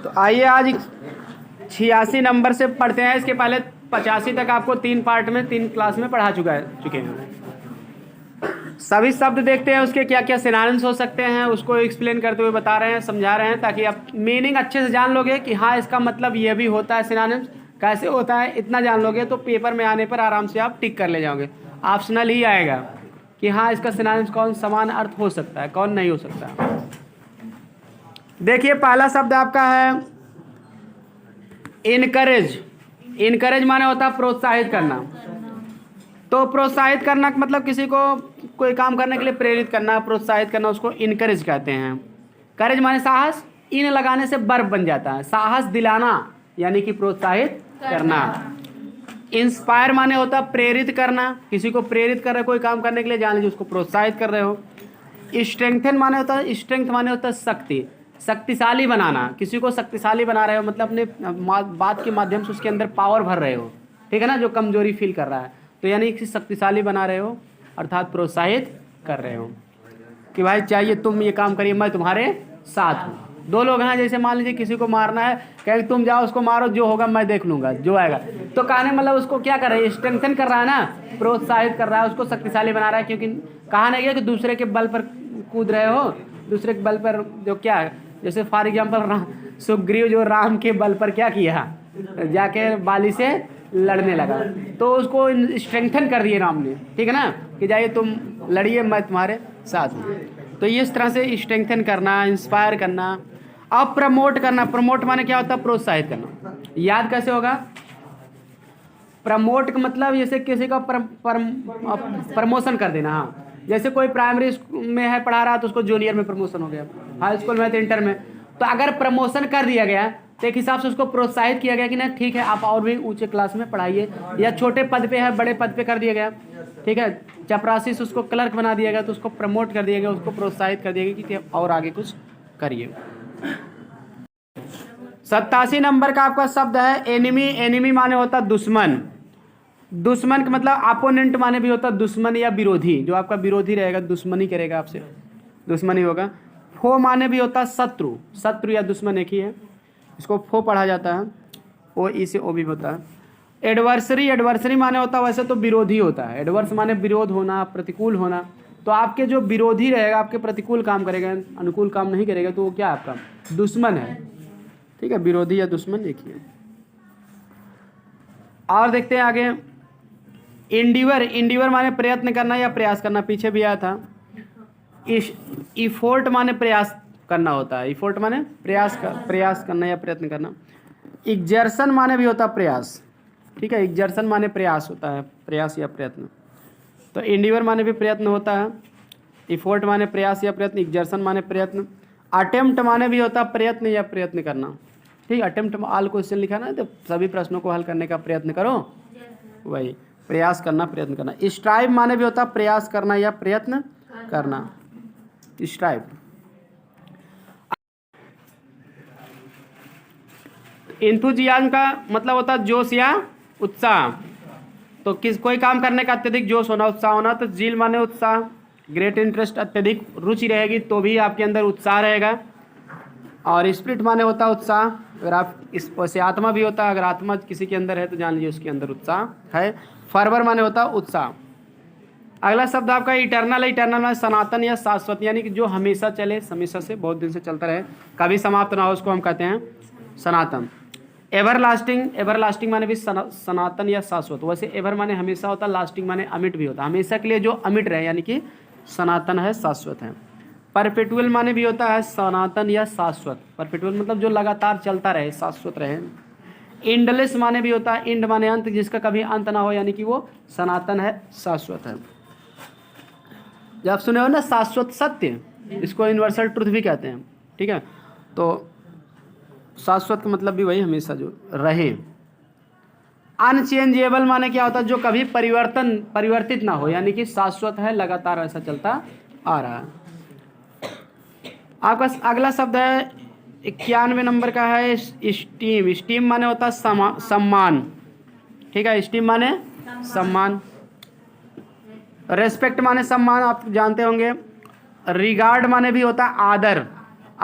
तो आइए आज 86 नंबर से पढ़ते हैं। इसके पहले 85 तक आपको 3 पार्ट में 3 क्लास में पढ़ा चुके हैं। सभी शब्द देखते हैं, उसके क्या क्या सिनोनिम्स हो सकते हैं, उसको एक्सप्लेन करते हुए बता रहे हैं, समझा रहे हैं, ताकि आप मीनिंग अच्छे से जान लोगे कि हाँ इसका मतलब ये भी होता है, सिनोनिम्स कैसे होता है, इतना जान लोगे तो पेपर में आने पर आराम से आप टिक कर ले जाओगे। ऑप्शनल ही आएगा कि हाँ इसका सिनोनिम्स कौन समान अर्थ हो सकता है, कौन नहीं हो सकता। देखिए पहला शब्द आपका है इनकरेज। इनकरेज माने होता है प्रोत्साहित करना। तो प्रोत्साहित करना का मतलब किसी को कोई काम करने के लिए प्रेरित करना, प्रोत्साहित करना, उसको इनकरेज कहते हैं। करेज माने साहस, इन लगाने से वर्ब बन जाता है, साहस दिलाना यानी कि प्रोत्साहित करना। इंस्पायर माने होता है प्रेरित करना, किसी को प्रेरित कर रहे हो कोई काम करने के लिए, जान लीजिए उसको प्रोत्साहित कर रहे हो। स्ट्रेंथन माने होता है, स्ट्रेंथ माने होता है शक्ति, शक्तिशाली बनाना, किसी को शक्तिशाली बना रहे हो, मतलब अपने बात के माध्यम से उसके अंदर पावर भर रहे हो, ठीक है ना, जो कमजोरी फील कर रहा है, तो यानी कि शक्तिशाली बना रहे हो, अर्थात प्रोत्साहित कर रहे हो कि भाई चाहिए तुम ये काम करिए, मैं तुम्हारे साथ हूँ। दो लोग हैं, जैसे मान लीजिए किसी को मारना है, कहेंगे तुम जाओ उसको मारो, जो होगा मैं देख लूंगा, जो आएगा। तो कहने मतलब उसको क्या कर रहा है, स्ट्रेंथन कर रहा है ना, प्रोत्साहित कर रहा है, उसको शक्तिशाली बना रहा है। क्योंकि कहा नहीं गया कि दूसरे के बल पर कूद रहे हो, दूसरे के बल पर जो क्या है, जैसे फॉर एग्जाम्पल सुग्रीव जो राम के बल पर क्या किया, जाके बाली से लड़ने लगा, तो उसको स्ट्रेंथन कर दिए राम ने, ठीक है ना, कि जाइए तुम लड़िए मैं तुम्हारे साथ हूँ। तो इस तरह से स्ट्रेंथन करना, इंस्पायर करना। अब प्रमोट करना, प्रमोट माने क्या होता है, प्रोत्साहित करना। याद कैसे होगा, प्रमोट का मतलब जैसे किसी का प्रमोशन कर देना। हाँ, जैसे कोई प्राइमरी में है पढ़ा रहा तो उसको जूनियर में प्रमोशन हो गया, हाई स्कूल में तो इंटर में, तो अगर प्रमोशन कर दिया गया तो एक हिसाब से उसको प्रोत्साहित किया गया कि ना ठीक है आप और भी ऊंचे क्लास में पढ़ाइए, या छोटे पद पे है बड़े पद पे कर दिया गया, ठीक है, चपरासी से उसको क्लर्क बना दिया गया, तो उसको प्रमोट कर दिया गया, उसको प्रोत्साहित कर दिया गया कि और आगे कुछ करिए। 87 नंबर का आपका शब्द है एनिमी। एनिमी माने होता दुश्मन। दुश्मन का मतलब अपोनेंट माने भी होता दुश्मन या विरोधी, जो आपका विरोधी रहेगा दुश्मनी करेगा आपसे, दुश्मनी होगा। फो माने भी होता शत्रु, शत्रु या दुश्मन एक ही है, इसको फो पढ़ा जाता है, ओ ई से ओ भी होता है। एडवर्सरी, एडवर्सरी माने होता है वैसे तो विरोधी होता है, एडवर्स माने विरोध होना, प्रतिकूल होना। तो आपके जो विरोधी रहेगा, आपके प्रतिकूल काम करेगा, अनुकूल काम नहीं करेगा, तो वो क्या आपका दुश्मन है, ठीक है, विरोधी या दुश्मन एक ही है। और देखते हैं आगे, इंडिवर। इंडिवर माने प्रयत्न करना या प्रयास करना, पीछे भी आया था। इफोर्ट माने प्रयास करना होता है, इफोर्ट माने प्रयास करना या प्रयत्न करना। एग्जर्शन माने भी होता है प्रयास, ठीक है, एग्जर्शन माने प्रयास होता है, प्रयास या प्रयत्न। तो इंडिवर माने भी प्रयत्न होता है, इफोर्ट माने प्रयास या प्रयत्न, एग्जर्शन माने प्रयत्न। अटेम्प्ट माने भी होता है प्रयत्न या प्रयत्न करना, ठीक है, अटेम्प्ट ऑल क्वेश्चन लिखा ना, तो सभी प्रश्नों को हल करने का प्रयत्न करो, वही प्रयास करना, प्रयत्न करना। स्ट्राइव माने भी होता है प्रयास करना या प्रयत्न करना, स्ट्राइव। एंथुजियाज्म का मतलब होता है जोश या उत्साह, तो कोई काम करने का अत्यधिक जोश होना, उत्साह होना। तो जील माने उत्साह, ग्रेट इंटरेस्ट, अत्यधिक रुचि रहेगी तो भी आपके अंदर उत्साह रहेगा। और स्पिरिट माने होता है उत्साह, अगर आप इस वैसे आत्मा भी होता है, अगर आत्मा किसी के अंदर है तो जान लीजिए उसके अंदर उत्साह है। फर्वर माने होता है उत्साह। अगला शब्द आपका इटर्नल है। इटर्नल माने सनातन या शाश्वत, यानी कि जो हमेशा चले, हमेशा से बहुत दिन से चलता रहे, कभी समाप्त ना हो, उसको हम कहते हैं सनातन। एवर लास्टिंग, एवर लास्टिंग माने भी सनातन या शाश्वत। वैसे एवर माने हमेशा होता है, लास्टिंग माने अमिट भी होता है, हमेशा के लिए जो अमिट रहे, यानी कि सनातन है, शाश्वत है। परपेटुअल माने भी होता है सनातन या शाश्वत, परपेटुअल मतलब जो लगातार चलता रहे, शाश्वत रहे। इंडलेस माने भी होता है, इंड माने अंत, जिसका कभी अंत ना हो, यानी कि वो सनातन है, शाश्वत है। जब सुने हो ना शाश्वत सत्य, इसको यूनिवर्सल ट्रुथ भी कहते हैं, ठीक है। तो शाश्वत का मतलब भी वही, हमेशा जो रहे। अनचेंजेबल माने क्या होता है, जो कभी परिवर्तित ना हो, यानी कि शाश्वत है, लगातार ऐसा चलता आ रहा है। आपका अगला शब्द है 91 नंबर का है स्टीम। स्टीम माने होता है सम्मान, ठीक है, स्टीम माने सम्मान। रेस्पेक्ट माने सम्मान, आप जानते होंगे। रिगार्ड माने भी होता है आदर,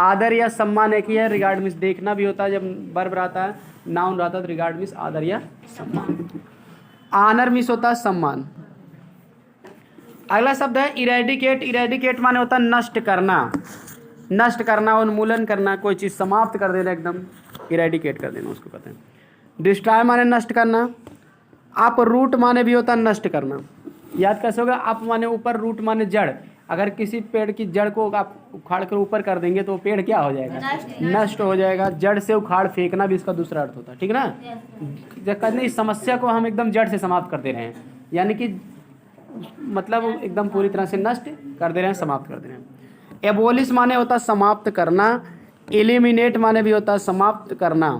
आदर या सम्मान एक ही है। रिगार्ड मीन्स देखना भी होता है, जब वर्ब रहता है, नाउन रहता है तो रिगार्ड मीन्स आदर या सम्मान। आनर मीन्स होता है सम्मान। अगला शब्द है इरेडिकेट। इरेडिकेट माने होता है नष्ट करना, नष्ट करना, उन्मूलन करना, कोई चीज़ समाप्त कर देना, एकदम इरेडिकेट कर देना उसको कहते हैं। डिस्ट्रॉय माने नष्ट करना। अप रूट माने भी होता है नष्ट करना। याद कैसे होगा? अप माने ऊपर, रूट माने जड़। अगर किसी पेड़ की जड़ को आप उखाड़ कर ऊपर कर देंगे तो पेड़ क्या हो जाएगा? नष्ट हो जाएगा। जड़ से उखाड़ फेंकना भी इसका दूसरा अर्थ होता है, ठीक ना। कहते इस समस्या को हम एकदम जड़ से समाप्त कर दे रहे हैं, यानी कि मतलब एकदम पूरी तरह से नष्ट कर दे रहे हैं, समाप्त कर दे रहे हैं। एबोलिश माने होता है समाप्त करना। एलिमिनेट माने भी होता है समाप्त करना।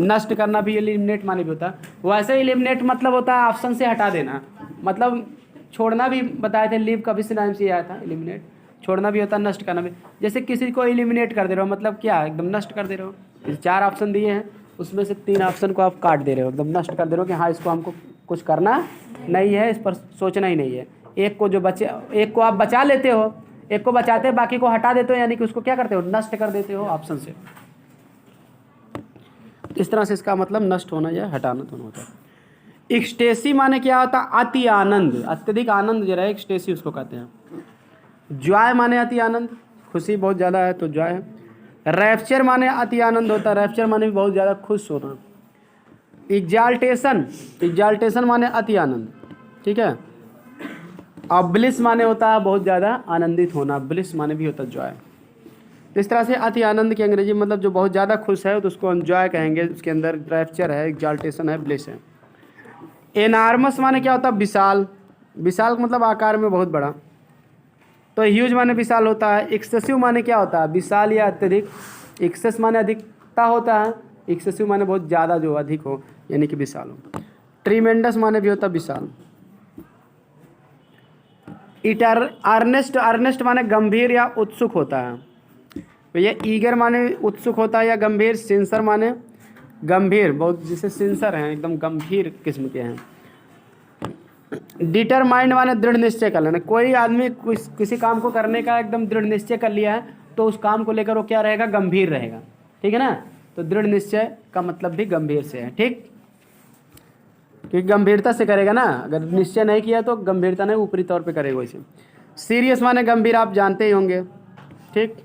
नष्ट करना भी एलिमिनेट माने भी होता है। वैसे एलिमिनेट मतलब होता है ऑप्शन से हटा देना, मतलब छोड़ना भी बताए थे, लीव का भी सिनोनिम से आया था एलिमिनेट। छोड़ना भी होता है, नष्ट करना भी। जैसे किसी को एलिमिनेट कर दे रहे हो, मतलब क्या? एकदम नष्ट कर दे रहे हो। 4 ऑप्शन दिए हैं, उसमें से 3 ऑप्शन को आप काट दे रहे हो, एकदम नष्ट कर दे रहे हो कि हाँ इसको हमको कुछ करना नहीं है, इस पर सोचना ही नहीं है। एक को जो बचे, एक को आप बचा लेते हो, एक को बचाते हैं, बाकी को हटा देते हो, यानी कि उसको क्या करते हो? नष्ट कर देते हो ऑप्शन से। इस तरह से इसका मतलब नष्ट होना या हटाना दोनों होता है। एक्सटेसी माने क्या होता है? अति आनंद, अत्यधिक आनंद जो है एक्सटेसी उसको कहते हैं। जॉय माने अति आनंद, खुशी बहुत ज़्यादा है तो जॉय है। रैप्चर माने अति आनंद होता है, रैप्चर माने भी बहुत ज़्यादा खुश होना। एग्जाल्टेशन, एग्जाल्टेशन माने अति आनंद, ठीक है। और ब्लिस माने होता है बहुत ज़्यादा आनंदित होना, ब्लिस माने भी होता है जॉय। इस तरह से अति आनंद की अंग्रेजी मतलब जो बहुत ज़्यादा खुश है तो उसको हम जॉय कहेंगे। उसके अंदर रैप्चर है, एग्जाल्टेशन है, ब्लिस है। एनार्मस माने क्या होता है? विशाल, विशाल मतलब आकार में बहुत बड़ा, तो ह्यूज माने विशाल होता है। एक्सेसिव माने क्या होता है? विशाल या अत्यधिक। एक्सेस माने अधिकता होता है, एक्सेसिव माने बहुत ज़्यादा जो अधिक हो, यानी कि विशाल हो। ट्रीमेंडस माने भी होता है विशाल। अर्नेस्ट, अर्नेस्ट माने गंभीर या उत्सुक होता है। तो ये ईगर माने उत्सुक होता है या गंभीर। सिंसर माने गंभीर, बहुत जैसे सिंसर हैं, एकदम गंभीर किस्म के हैं। डिटरमाइंड माने दृढ़ निश्चय कर लेना। कोई आदमी किसी काम को करने का एकदम दृढ़ निश्चय कर लिया है तो उस काम को लेकर वो क्या रहेगा? गंभीर रहेगा, ठीक है ना। तो दृढ़ निश्चय का मतलब भी गंभीर से है, ठीक, क्योंकि गंभीरता से करेगा ना। अगर निश्चय नहीं किया तो गंभीरता नहीं, ऊपरी तौर पे करेगा इसे। सीरियस माने गंभीर, आप जानते ही होंगे, ठीक।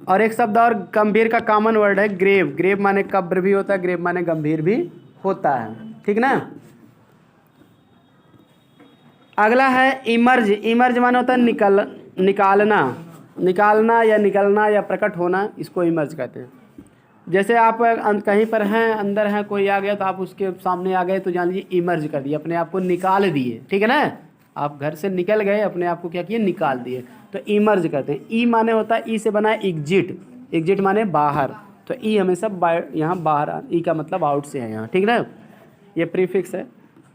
और एक शब्द और गंभीर का कॉमन वर्ड है ग्रेव। ग्रेव माने कब्र भी होता है, ग्रेव माने गंभीर भी होता है, ठीक ना। अगला है इमर्ज। इमर्ज माने होता है निकालना, निकालना या निकलना या प्रकट होना, इसको इमर्ज कहते हैं। जैसे आप कहीं पर हैं, अंदर हैं, कोई आ गया तो आप उसके सामने आ गए तो जान लीजिए इमर्ज कर दिए, अपने आप को निकाल दिए, ठीक है ना। आप घर से निकल गए, अपने आप को क्या किए? निकाल दिए, तो इमर्ज कहते हैं। ई माने होता है, ई से बना है एग्जिट। एग्जिट माने बाहर, तो ई हमेशा यहाँ बाहर, ई का मतलब आउट से है यहाँ, ठीक ना। ये प्रीफिक्स है,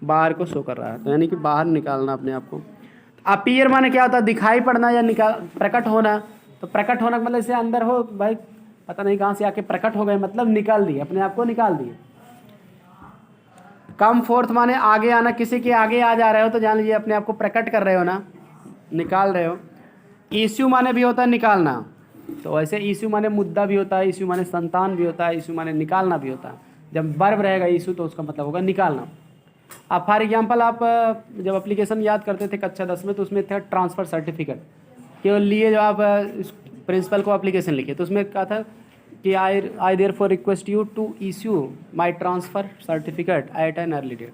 बाहर को शो कर रहा है, तो यानी कि बाहर निकालना अपने आप को। अपीयर माने क्या होता है? दिखाई पड़ना या प्रकट होना। तो प्रकट होना मतलब इसे अंदर हो भाई, पता नहीं कहाँ से आके प्रकट हो गए, मतलब निकाल दिए, अपने आप को निकाल दिए। कम फोर्थ माने आगे आना, किसी के आगे आ जा रहे हो तो जान लीजिए अपने आप को प्रकट कर रहे हो ना, निकाल रहे हो। इश्यू माने भी होता है निकालना, तो वैसे इश्यू माने मुद्दा भी होता है, इश्यू माने संतान भी होता है, इश्यू माने निकालना भी होता है। जब वर्ब रहेगा इश्यू तो उसका मतलब होगा निकालना। अब फॉर एग्जांपल आप जब एप्लीकेशन याद करते थे कक्षा 10 में तो उसमें था ट्रांसफ़र सर्टिफिकेट के लिए, जो आप प्रिंसिपल को एप्लीकेशन लिखे तो उसमें कहा था कि I therefore request you to issue my transfer certificate at an early date.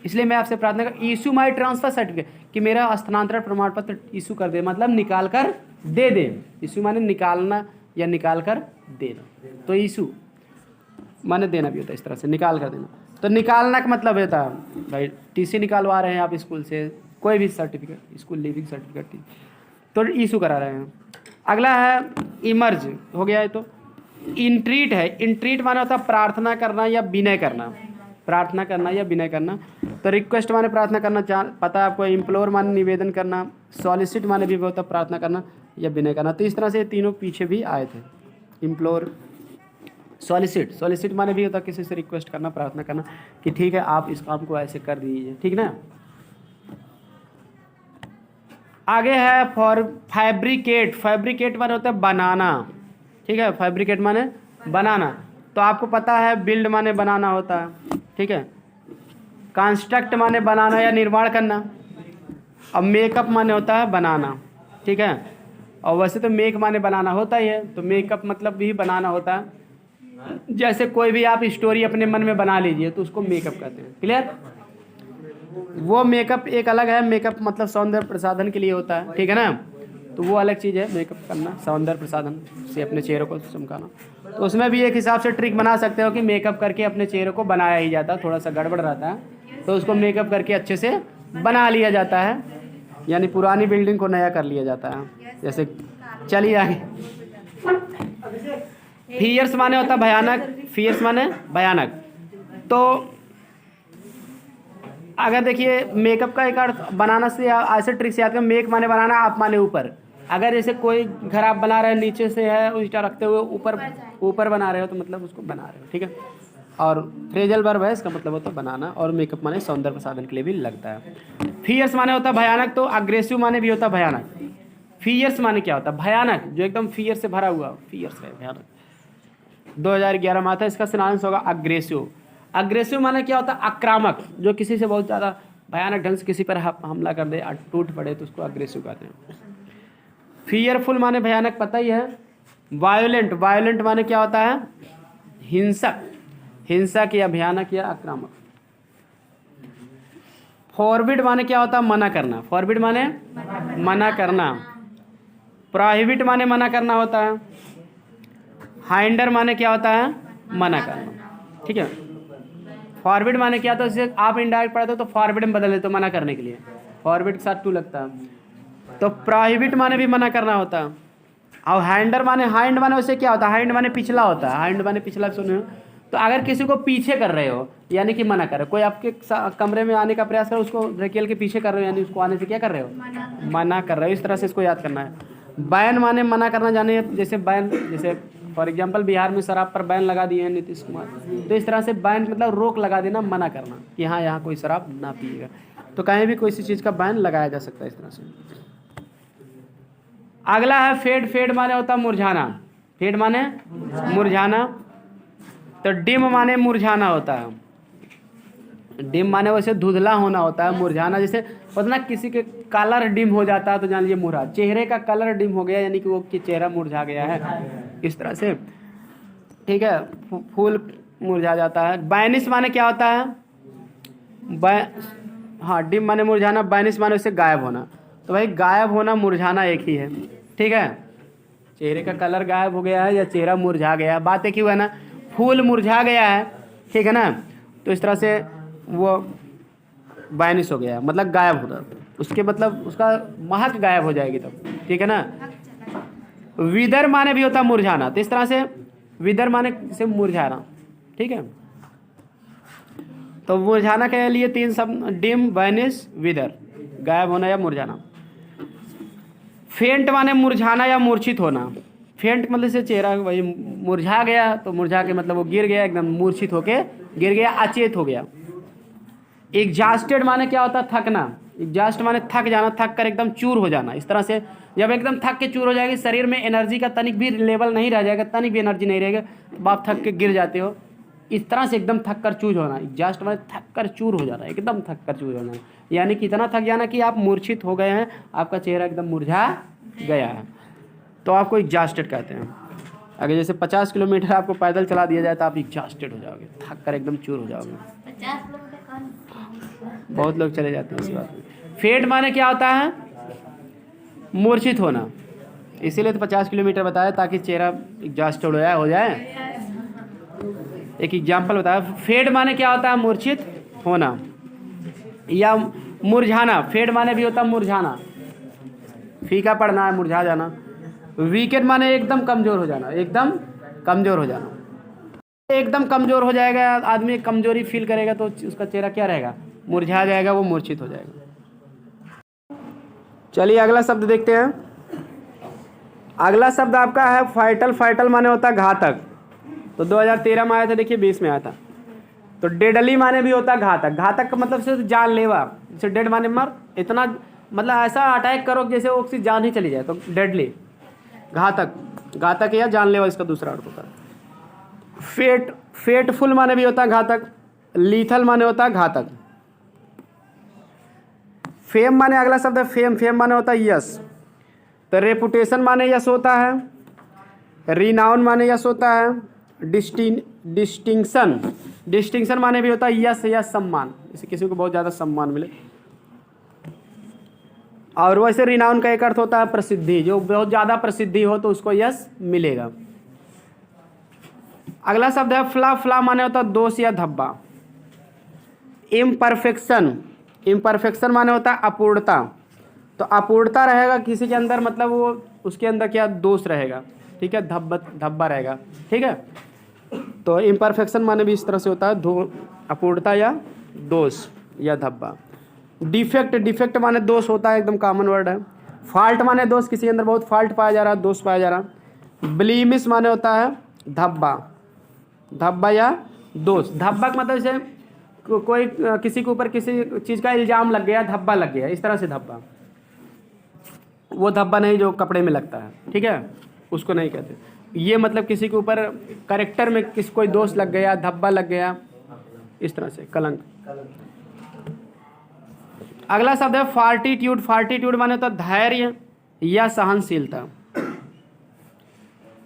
इसलिए मैं आपसे प्रार्थना कर इश्यू माई ट्रांसफ़र सर्टिफिकेट, कि मेरा स्थानांतरण प्रमाण पत्र इशू कर दे, मतलब निकाल कर दे दे। इश्यू माने निकालना या निकाल कर देना, तो इशू माने देना भी होता है, इस तरह से निकाल कर देना। तो निकालना का मतलब होता है भाई टीसी निकालवा रहे हैं आप स्कूल से, कोई भी सर्टिफिकेट, स्कूल लिविंग सर्टिफिकेट, तो इशू करा रहे हैं। अगला है इमर्ज, हो गया है। तो इंट्रीट है। इंट्रीट माने होता है प्रार्थना करना या विनय करना, प्रार्थना करना या विनय करना। तो रिक्वेस्ट माने प्रार्थना करना, पता है आपको। इम्प्लोर माने निवेदन करना। सॉलिसिट माने भी होता है प्रार्थना करना या विनय करना। तो इस तरह से तीनों पीछे भी आए थे, इम्प्लोर, सॉलिसिट। सॉलिसिट माने भी होता है किसी से रिक्वेस्ट करना, प्रार्थना करना कि ठीक है आप इस काम को ऐसे कर दीजिए, ठीक ना। आगे है फैब्रिकेट। फैब्रिकेट माने होता है बनाना, ठीक है, फैब्रिकेट माने बनाना। तो आपको पता है बिल्ड माने बनाना होता है, ठीक है। कंस्ट्रक्ट माने बनाना या निर्माण करना। अब मेकअप माने होता है बनाना, ठीक है। और वैसे तो मेक माने बनाना होता ही है, तो मेकअप मतलब भी बनाना होता है। जैसे कोई भी आप स्टोरी अपने मन में बना लीजिए तो उसको मेकअप कहते हैं। क्लियर? वो मेकअप एक अलग है, मेकअप मतलब सौंदर्य प्रसाधन के लिए होता है, ठीक है ना। तो वो अलग चीज़ है मेकअप करना, सौंदर्य प्रसाधन से अपने चेहरे को चमकाना। तो उसमें भी एक हिसाब से ट्रिक बना सकते हो कि मेकअप करके अपने चेहरे को बनाया ही जाता है, थोड़ा सा गड़बड़ रहता है तो उसको मेकअप करके अच्छे से बना लिया जाता है, यानी पुरानी बिल्डिंग को नया कर लिया जाता है। जैसे चलिए आगे। फियर्स माने होता है भयानक। फियर्स माने भयानक। तो अगर देखिए मेकअप का एक अर्थ बनाना से ऐसे ट्रिक से याद करें, मेक माने बनाना, आप माने ऊपर। अगर जैसे कोई घर आप बना रहे हैं नीचे से है उल्टा रखते हुए ऊपर बना रहे हो तो मतलब उसको बना रहे हो, ठीक है। और फ्रेजल वर्ब है, इसका मतलब होता है बनाना। और मेकअप माने सौंदर्य प्रसाधन के लिए भी लगता है। फियर्स माने होता है भयानक। तो अग्रेसिव माने भी होता है भयानक। फियर्स माने क्या होता है? भयानक, जो एकदम फियर से भरा हुआ, फियर्स है भयानक। 2011 में आता है, इसका सिनोनिम्स होगा अग्रेसिव। अग्रेसिव माने क्या होता है? आक्रामक, जो किसी से बहुत ज़्यादा भयानक ढंग से किसी पर हमला कर दे, टूट पड़े, तो उसको अग्रेसिव कहते हैं। फियरफुल माने भयानक, पता ही है। वायोलेंट, वायोलेंट माने क्या होता है? हिंसक, हिंसक या भयानक या आक्रामक। फॉरबिड माने क्या होता है? मना करना। फॉरबिड माने मना करना। प्रोहिबिट माने मना करना होता है। हाइंडर माने क्या होता है? मना करना, ठीक है। फॉरबिड माने क्या होता है? जैसे आप इनडायरेक्ट पढ़ते हो तो फॉरबिड में बदल देते हो, मना करने के लिए। फॉरबिड के साथ टू लगता है। तो प्रोहिबिट माने भी मना करना होता है। और हाइंडर माने, हाइंड माने वैसे क्या होता है? हाइंड माने पिछला होता है। हाइंड माने पिछला, सुने हो? तो अगर किसी को पीछे कर रहे हो यानी कि मना कर रहे हो, कोई आपके कमरे में आने का प्रयास कर, उसको धकेल के पीछे कर रहे हो, यानी उसको आने से क्या कर रहे हो? मना कर रहे हो। इस तरह से इसको याद करना है। बैन माने मना करना, जाने जैसे बैन, जैसे फॉर एग्जांपल बिहार में शराब पर बैन लगा दिए हैं नीतीश कुमार, तो इस तरह से बैन मतलब रोक लगा देना, मना करना कि हाँ यहाँ कोई शराब ना पिएगा। तो कहीं भी कोई सी चीज़ का बैन लगाया जा सकता है इस तरह से। अगला है फेड। फेड माने होता है मुरझाना। फेड माने मुरझाना। तो डिम माने मुरझाना होता है। डिम माने वैसे धुंधला होना होता है। मुरझाना जैसे पता ना किसी के कलर डिम हो जाता है तो जान लीजिए मुरझा, चेहरे का कलर डिम हो गया यानी कि वो कि चेहरा मुरझा गया है, इस तरह से, ठीक है। फूल मुरझा जाता है। बैनिश माने क्या होता है? हाँ, डिम माने मुरझाना, बैनिश माने उससे गायब होना। तो भाई गायब होना मुरझाना एक ही है, ठीक है। चेहरे का कलर गायब हो गया है या चेहरा मुरझा गया है, बात एक ही हुआ है ना। फूल मुरझा गया है, ठीक है ना, तो इस तरह से वो बैनिश हो गया, मतलब गायब होता, उसके मतलब उसका महक गायब हो जाएगी तब, ठीक है ना। विदर माने भी होता है मुरझाना। तो इस तरह से विदर माने से मुरझाना, ठीक है। तो मुरझाना के लिए तीन शब्द, डिम, बैनिश, विदर, गायब होना या मुरझाना। फेंट माने मुरझाना या मूर्छित होना। फेंट मतलब से चेहरा वही मुरझा गया, तो मुरझा के मतलब वो गिर गया, एकदम मूर्छित होके गिर गया, अचेत हो गया। एग्जॉस्टेड माने क्या होता है? थकना। एग्जॉस्ट माने थक जाना, थक कर एकदम चूर हो जाना। इस तरह से जब एकदम थक के चूर हो जाएगी, शरीर में एनर्जी का तनिक भी लेवल नहीं रह जाएगा, तनिक भी एनर्जी नहीं रहेगा, तो आप थक के गिर जाते हो। इस तरह से एकदम थक कर चूर होना। एग्जॉस्ट माने थक कर चूर हो जाना, एकदम थक कर चूर हो जाना, यानी कि इतना थक जाना कि आप मूर्छित हो गए हैं, आपका चेहरा एकदम मुरझा गया है, तो आपको एग्जॉस्टेड कहते हैं। अगर जैसे 50 किलोमीटर आपको पैदल चला दिया जाए तो आप एग्जॉस्टेड हो जाओगे, थक कर एकदम चूर हो जाओगे। बहुत लोग चले जाते हैं इसी बात में। फेड माने क्या होता है? मूर्छित होना, इसीलिए तो 50 किलोमीटर बताया ताकि चेहरा एग्जॉस्टेड हो जाए। एक एग्जाम्पल बताया। फेड माने क्या होता है? मूर्छित होना या मुरझाना। फेड माने भी होता है मुरझाना, फीका पड़ना है, मुरझा जाना। वीकेंड माने एकदम कमज़ोर हो जाना, एकदम कमज़ोर हो जाना। एकदम कमज़ोर हो जाएगा आदमी, कमज़ोरी फील करेगा तो उसका चेहरा क्या रहेगा? मुरझा जाएगा, वो मूर्छित हो जाएगा। चलिए अगला शब्द देखते हैं। अगला शब्द आपका है फाइटल। फाइटल माने होता है घातक। तो 2013 में आया था, देखिए 20 में आया था। तो डेडली माने भी होता है घातक। घातक का मतलब सिर्फ जानलेवा, जैसे डेड माने मर, इतना मतलब ऐसा अटैक करो जैसे वो किसी जान ही चली जाए, तो डेडली, घातक, घातक या जानलेवा इसका दूसरा अर्थ होता है। फेटफुल माने भी होता है घातक, लीथल माने होता है घातक। फेम माने अगला शब्द है फेम, फेम माने होता है यश, तो रेपुटेशन माने यश होता है, रिनाउन माने यश होता है, डिस्टिंक्शन, डिस्टिंक्शन माने भी होता है यश या सम्मान, जैसे किसी को बहुत ज़्यादा सम्मान मिले। और वैसे रिनाउन का एक अर्थ होता है प्रसिद्धि, जो बहुत ज़्यादा प्रसिद्धि हो तो उसको यश मिलेगा। अगला शब्द है फ्ला, फ्ला माने होता है दोष या धब्बा। इम्परफेक्शन, इम्परफेक्शन माने होता है अपूर्णता, तो अपूर्णता रहेगा किसी के अंदर, मतलब वो उसके अंदर क्या दोष रहेगा, ठीक है, धब्बा रहेगा, ठीक है। तो इम्परफेक्शन माने भी इस तरह से होता है अपूर्णता या दोष या धब्बा। डिफेक्ट, डिफेक्ट माने दोष होता है, एकदम कॉमन वर्ड है। फॉल्ट माने दोष, किसी के अंदर बहुत फॉल्ट पाया जा रहा है, दोष पाया जा रहा है। ब्लीमिश माने होता है धब्बा, धब्बा या दोष। धब्बा का मतलब जैसे कोई किसी के ऊपर किसी चीज़ का इल्जाम लग गया, धब्बा लग गया, इस तरह से धब्बा, वो धब्बा नहीं जो कपड़े में लगता है, ठीक है, उसको नहीं कहते। ये मतलब किसी के ऊपर कैरेक्टर में कोई दोष लग गया, धब्बा लग गया, इस तरह से कलंक। अगला शब्द है फार्टिट्यूड, फार्टिट्यूड माने तो धैर्य या सहनशीलता।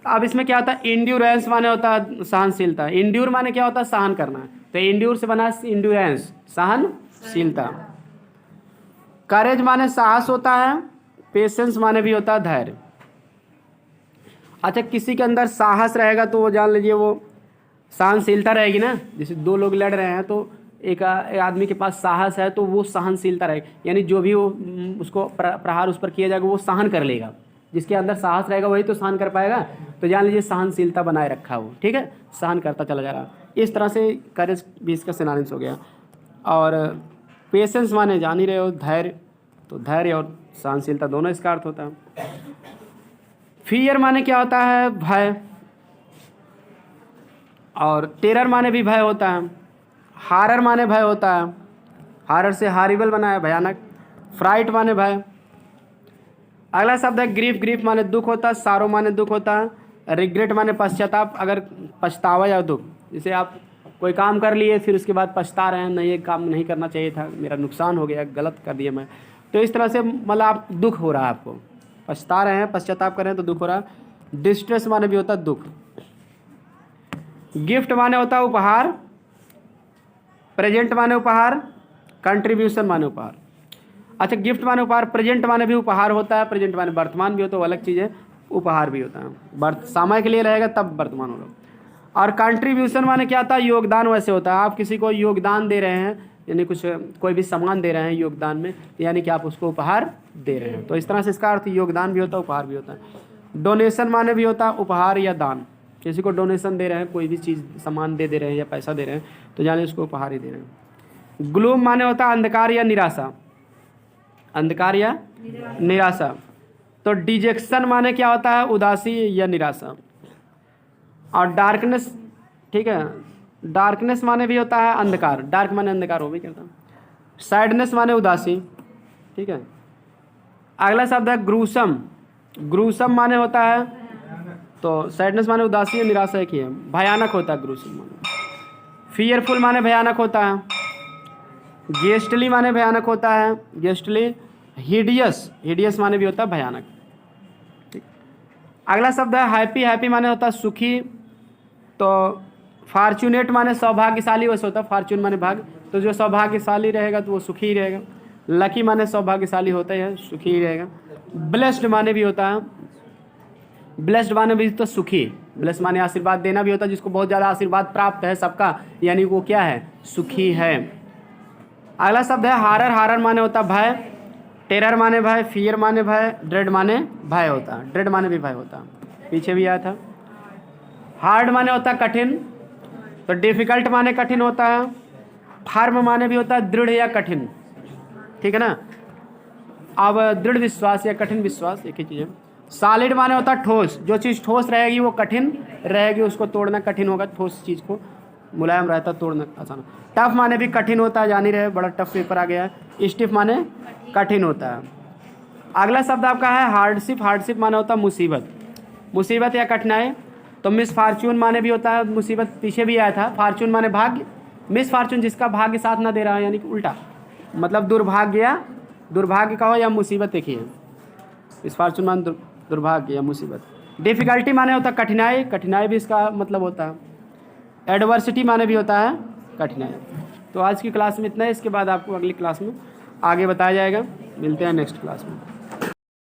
अब इसमें क्या होता है, इंड्योरेंस माने होता है सहनशीलता, इंड्यूर माने क्या होता है सहन करना, तो इंड्यूर से बना इंड्योरेंस, सहनशीलता। करेज माने साहस होता है, पेशेंस माने भी होता है धैर्य। अच्छा, किसी के अंदर साहस रहेगा तो वो जान लीजिए वो सहनशीलता रहेगी ना, जैसे दो लोग लड़ रहे हैं तो एक आदमी के पास साहस है तो वो सहनशीलता रहेगी, यानी जो भी वो उसको प्रहार उस पर किया जाएगा वो सहन कर लेगा, जिसके अंदर साहस रहेगा वही तो सहन कर पाएगा, तो जान लीजिए सहनशीलता बनाए रखा वो, ठीक है, सहन करता चला जा रहा। इस तरह से करेज भी इसका सिनोनिम्स हो गया। और पेशेंस माने जान ही रहे हो धैर्य, तो धैर्य और सहनशीलता दोनों इसका अर्थ होता है। फियर माने क्या होता है भय, और टेरर माने भी भय होता है। हारर माने भय होता है, हारर से हारिबल बना है भयानक। फ्राइट माने भय। अगला शब्द है ग्रीफ, ग्रीफ माने दुख होता है, सारो माने दुख होता है, रिग्रेट माने पश्चाताप, अगर पछतावा या दुख, जैसे आप कोई काम कर लिए फिर उसके बाद पछता रहे हैं, नहीं ये काम नहीं करना चाहिए था, मेरा नुकसान हो गया, गलत कर दिया मैं, तो इस तरह से मतलब आप दुख हो रहा है, आपको पछता रहे हैं, पश्चाताप कर रहे हैं तो दुख हो रहा है। डिस्ट्रेस माने भी होता है दुख। गिफ्ट माने होता है उपहार, प्रेजेंट माने उपहार, कंट्रीब्यूशन माने उपहार। अच्छा, गिफ्ट माने उपहार, प्रेजेंट माने भी उपहार होता है, प्रेजेंट माने वर्तमान भी होता है, वो अलग चीज़ है, उपहार भी होता है, समय के लिए रहेगा तब वर्तमान होगा। और कंट्रीब्यूशन माने क्या होता है, योगदान वैसे होता है, आप किसी को योगदान दे रहे हैं, यानी कुछ कोई भी सामान दे रहे हैं योगदान में, यानी कि आप उसको उपहार दे रहे हैं, तो इस तरह से इसका अर्थ योगदान भी होता है, उपहार भी होता है। डोनेशन माने भी होता है उपहार या दान, किसी को डोनेशन दे रहे हैं, कोई भी चीज़ सामान दे रहे हैं या पैसा दे रहे हैं, तो जाने उसको उपहार ही दे रहे हैं। ग्लूम माने होता है अंधकार या निराशा, अंधकार या निराशा। तो डिजेक्शन माने क्या होता है, उदासी या निराशा। और डार्कनेस, ठीक है, डार्कनेस माने भी होता है अंधकार, डार्क माने अंधकार हो भी करता है। सैडनेस माने उदासी, ठीक है। अगला शब्द है ग्रूसम, ग्रूसम माने होता है, तो सैडनेस माने उदासी या निराशा एक ही है, भयानक होता है ग्रूसम माने। फियरफुल माने भयानक होता है। गेस्टली माने भयानक होता है, गेस्टली। हिडियस, हिडियस माने भी होता है भयानक, ठीक। अगला शब्द है हैप्पी, हैप्पी माने होता है सुखी। तो फॉर्चुनेट माने सौभाग्यशाली वैसे होता है, फॉर्चून माने भाग, तो जो सौभाग्यशाली रहेगा तो वो सुखी ही रहेगा। लकी माने सौभाग्यशाली होता है, सुखी ही रहेगा। ब्लेस्ड माने भी होता है, ब्लेस्ड माने भी तो सुखी, ब्लेस्ड माने आशीर्वाद देना भी होता है, जिसको बहुत ज़्यादा आशीर्वाद प्राप्त है सबका, यानी वो क्या है, सुखी है। अगला शब्द है हारर, हारर माने होता है भय, टेरर माने भय, फियर माने भय, ड्रेड माने भय होता है, ड्रेड माने भी भय होता है, पीछे भी आया था। हार्ड माने होता है कठिन, तो डिफिकल्ट माने कठिन होता है। फर्म माने भी होता है दृढ़ या कठिन, ठीक है ना। अब दृढ़ विश्वास या कठिन विश्वास एक ही चीज़ है। सॉलिड माने होता है ठोस, जो चीज़ ठोस रहेगी वो कठिन रहेगी, उसको तोड़ना कठिन होगा, ठोस चीज़ को मुलायम रहता है, तोड़ना आसान। टफ माने भी कठिन होता है, जान ही रहे, बड़ा टफ पेपर आ गया है। स्टिफ माने कठिन होता है। अगला शब्द आपका है हार्डशिप। हार्डशिप माने होता है मुसीबत, मुसीबत या कठिनाई। तो मिस फार्चून माने भी होता है मुसीबत, पीछे भी आया था। फार्चून माने भाग्य, मिस फार्चून जिसका भाग्य साथ ना दे रहा है, यानी कि उल्टा, मतलब दुर्भाग्य या दुर्भाग्य का हो या मुसीबत, एक ही है। मिस फार्चून माने दुर्भाग्य या मुसीबत। डिफ़िकल्टी माने होता है कठिनाई, कठिनाई भी इसका मतलब होता है। एडवर्सिटी माने भी होता है कठिनाई। तो आज की क्लास में इतना है, इसके बाद आपको अगली क्लास में आगे बताया जाएगा। मिलते हैं नेक्स्ट क्लास में।